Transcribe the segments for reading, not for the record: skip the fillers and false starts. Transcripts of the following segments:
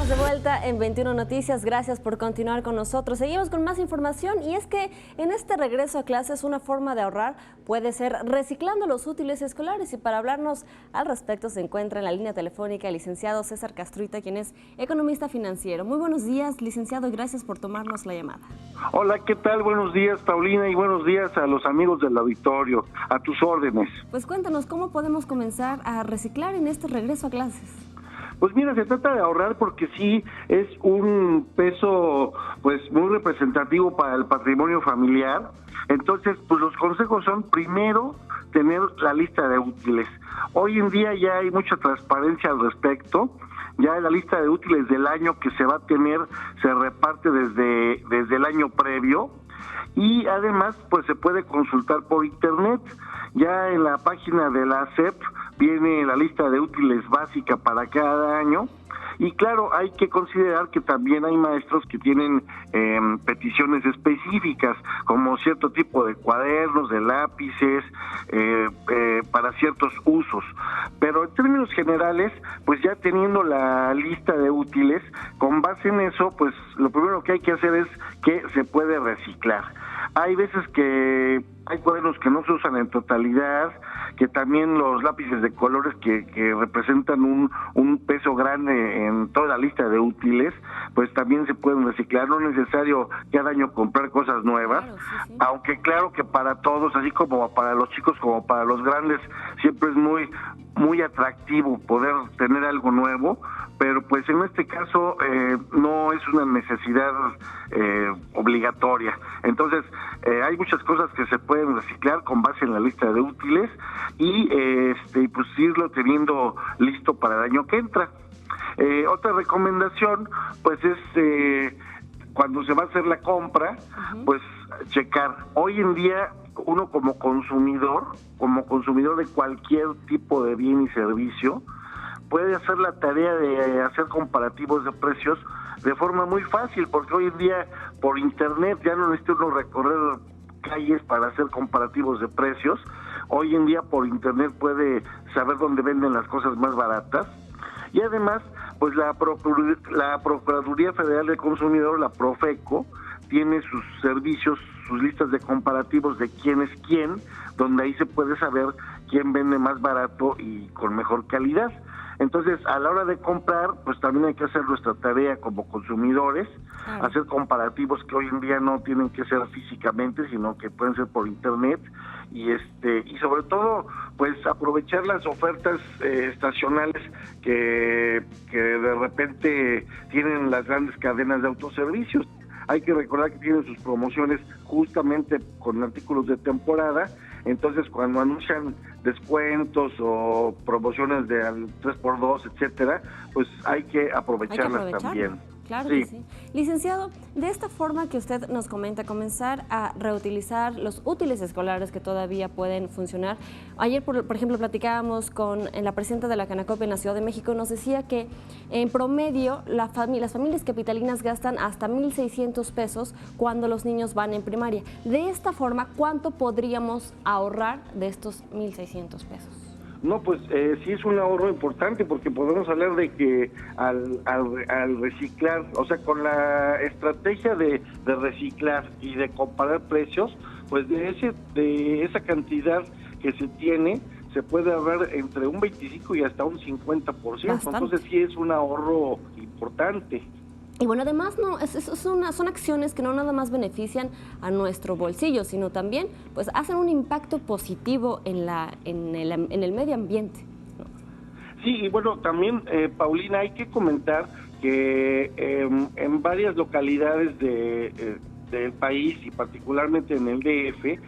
Estamos de vuelta en 21 Noticias. Gracias por continuar con nosotros. Seguimos con más información y es que en este regreso a clases una forma de ahorrar puede ser reciclando los útiles escolares, y para hablarnos al respecto se encuentra en la línea telefónica el licenciado César Castruita, quien es economista financiero. Muy buenos días, licenciado, y gracias por tomarnos la llamada. Hola, ¿qué tal? Buenos días, Paulina, y buenos días a los amigos del auditorio. A tus órdenes. Pues cuéntanos, ¿cómo podemos comenzar a reciclar en este regreso a clases? Pues mira, se trata de ahorrar porque sí es un peso pues muy representativo para el patrimonio familiar. Entonces, pues los consejos son, primero, tener la lista de útiles. Hoy en día ya hay mucha transparencia al respecto. Ya la lista de útiles del año que se va a tener se reparte desde el año previo, y además pues se puede consultar por internet. Ya en la página de la SEP viene la lista de útiles básica para cada año. Y claro, hay que considerar que también hay maestros que tienen peticiones específicas, como cierto tipo de cuadernos, de lápices, para ciertos usos. Pero en términos generales, pues ya teniendo la lista de útiles, con base en eso, pues lo primero que hay que hacer es que se puede reciclar. Hay veces que hay cuadernos que no se usan en totalidad, que también los lápices de colores que representan un peso grande en toda la lista de útiles, pues también se pueden reciclar. No es necesario cada año comprar cosas nuevas, claro, sí. Aunque claro que para todos, así como para los chicos como para los grandes, siempre es muy atractivo poder tener algo nuevo, pero pues en este caso no es una necesidad obligatoria. Entonces hay muchas cosas que se pueden reciclar con base en la lista de útiles y pues irlo teniendo listo para el año que entra. Otra recomendación pues es cuando se va a hacer la compra, pues checar. Hoy en día uno como consumidor de cualquier tipo de bien y servicio, puede hacer la tarea de hacer comparativos de precios de forma muy fácil, porque hoy en día por internet ya no necesita uno recorrer calles para hacer comparativos de precios. Hoy en día por internet puede saber dónde venden las cosas más baratas, y además pues la Procuraduría Federal del Consumidor, la Profeco, tiene sus servicios, sus listas de comparativos de quién es quién, donde ahí se puede saber quién vende más barato y con mejor calidad. Entonces, a la hora de comprar, pues también hay que hacer nuestra tarea como consumidores, hacer comparativos que hoy en día no tienen que ser físicamente, sino que pueden ser por internet, y sobre todo, pues aprovechar las ofertas estacionales que de repente tienen las grandes cadenas de autoservicios. Hay que recordar que tienen sus promociones justamente con artículos de temporada. Entonces, cuando anuncian descuentos o promociones de al 3x2, etcétera, pues hay que aprovecharlas también. Claro que sí. Licenciado, de esta forma que usted nos comenta, comenzar a reutilizar los útiles escolares que todavía pueden funcionar. Ayer, por ejemplo, platicábamos con la presidenta de la Canacope en la Ciudad de México, nos decía que en promedio las familias capitalinas gastan hasta 1,600 pesos cuando los niños van en primaria. De esta forma, ¿cuánto podríamos ahorrar de estos 1,600 pesos? No, pues sí es un ahorro importante, porque podemos hablar de que al reciclar, o sea, con la estrategia de reciclar y de comparar precios, pues de esa cantidad que se tiene, se puede ahorrar entre un 25 y hasta un 50%. Bastante. Entonces sí es un ahorro importante. Y bueno, además son acciones que no nada más benefician a nuestro bolsillo, sino también pues hacen un impacto positivo en el medio ambiente, ¿no? Sí, y bueno, también, Paulina, hay que comentar que en varias localidades del país, y particularmente en el DF,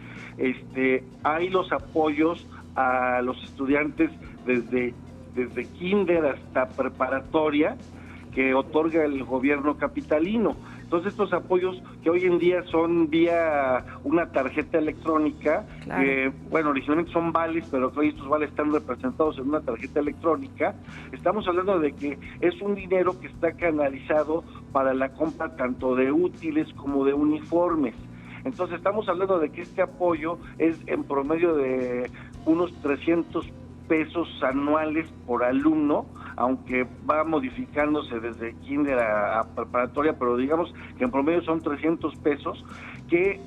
hay los apoyos a los estudiantes desde kinder hasta preparatoria, que otorga el gobierno capitalino. Entonces estos apoyos que hoy en día son vía una tarjeta electrónica, claro, que bueno, originalmente son vales, pero que hoy estos vales están representados en una tarjeta electrónica. Estamos hablando de que es un dinero que está canalizado para la compra tanto de útiles como de uniformes. Entonces estamos hablando de que este apoyo es en promedio de unos 300 pesos anuales por alumno aunque va modificándose desde kinder a preparatoria, pero digamos que en promedio son 300 pesos, que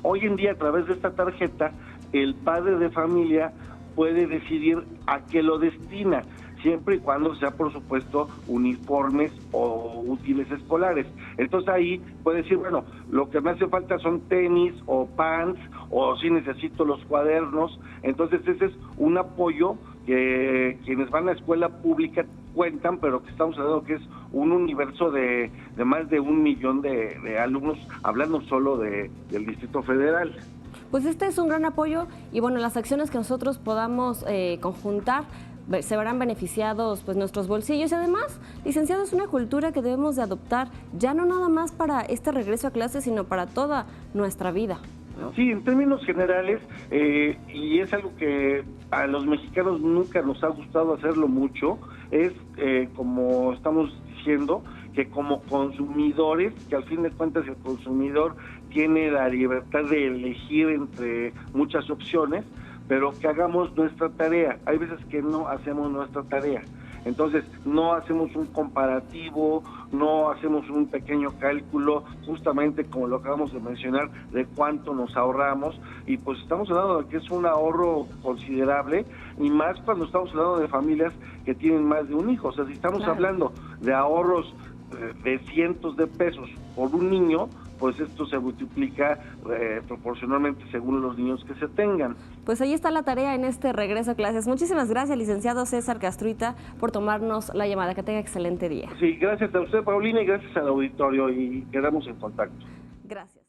hoy en día a través de esta tarjeta el padre de familia puede decidir a qué lo destina, siempre y cuando sea, por supuesto, uniformes o útiles escolares. Entonces ahí puede decir, bueno, lo que me hace falta son tenis o pants, o si necesito los cuadernos. Entonces ese es un apoyo que quienes van a la escuela pública cuentan, pero que estamos hablando que es un universo de más de 1 millón de alumnos, hablando solo del Distrito Federal. Pues este es un gran apoyo y bueno, las acciones que nosotros podamos conjuntar se verán beneficiados pues nuestros bolsillos y además, licenciado, es una cultura que debemos de adoptar ya no nada más para este regreso a clases, sino para toda nuestra vida, ¿no? Sí, en términos generales, y es algo que a los mexicanos nunca nos ha gustado hacerlo mucho, es como estamos diciendo, que como consumidores, que al fin de cuentas el consumidor tiene la libertad de elegir entre muchas opciones, pero que hagamos nuestra tarea. Hay veces que no hacemos nuestra tarea. Entonces, no hacemos un comparativo, no hacemos un pequeño cálculo, justamente como lo acabamos de mencionar, de cuánto nos ahorramos, y pues estamos hablando de que es un ahorro considerable, y más cuando estamos hablando de familias que tienen más de un hijo. O sea, si estamos hablando de ahorros de cientos de pesos por un niño, pues esto se multiplica proporcionalmente según los niños que se tengan. Pues ahí está la tarea en este regreso a clases. Muchísimas gracias, licenciado César Castruita, por tomarnos la llamada. Que tenga excelente día. Sí, gracias a usted, Paulina, y gracias al auditorio, y quedamos en contacto. Gracias.